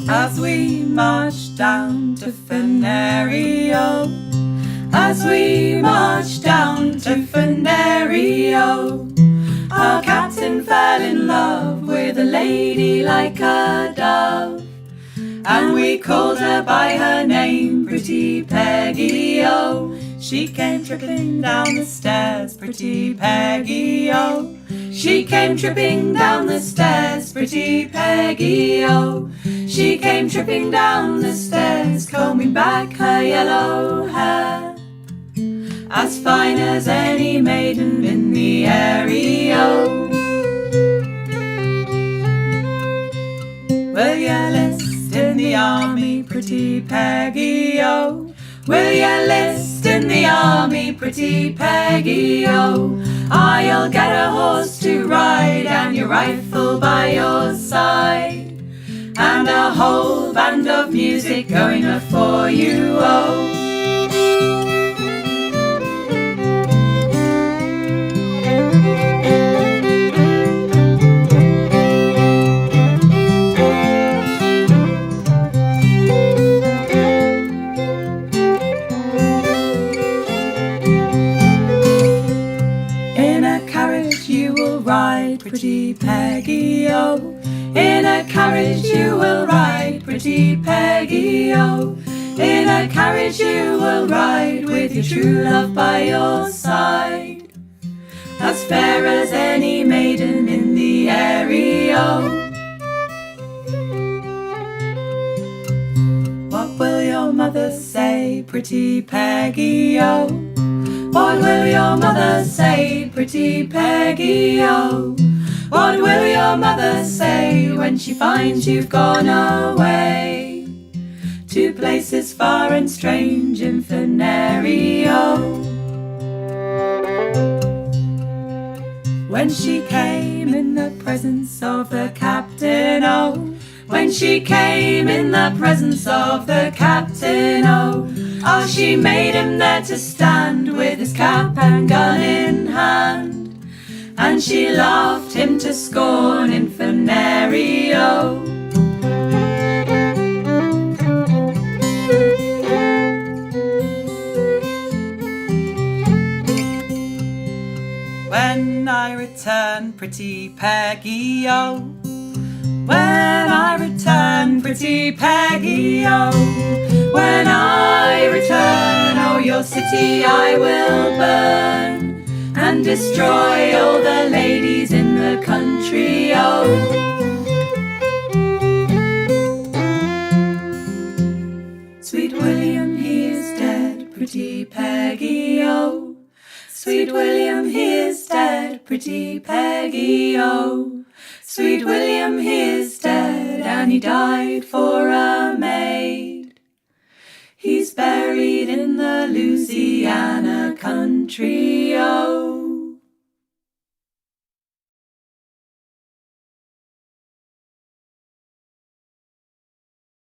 As we march down to Venerio, as we march down to Venerio, our captain fell in love with a lady like a dove, and we called her by her name, Pretty Peggy-O. She came tripping down the stairs, Pretty Peggy-O. She came tripping down the stairs, Pretty Peggy-O. She came tripping down the stairs, combing back her yellow hair, as fine as any maiden in the area. Will ya list in the army, Pretty Peggy-O? Will ya list in the army, Pretty Peggy-O? I'll get a horse to ride and your rifle by your side, and a whole band of music going before you, oh. Ride, Pretty Peggy-O. In a carriage you will ride, Pretty Peggy-O. In a carriage you will ride, with your true love by your side, as fair as any maiden in the area. What will your mother say, Pretty Peggy-O? What will your mother say, Pretty Peggy-O? What will your mother say when she finds you've gone away to places far and strange in Venerio? When she came in the presence of the captain, oh, when she came in the presence of the captain, oh, oh, she made him there to stand with his cap and gun in hand, and she laughed him to scorn in Venerio. When I return, Pretty Peggy-O, when I return, Pretty Peggy-O, when I return, oh, your city I will burn, and destroy all the ladies in the country, oh. Sweet William, he is dead, Pretty Peggy-O. Sweet William, he is dead, Pretty Peggy-O. Sweet William, he is dead, and he died for a maid. He's buried in the Louisiana country, oh.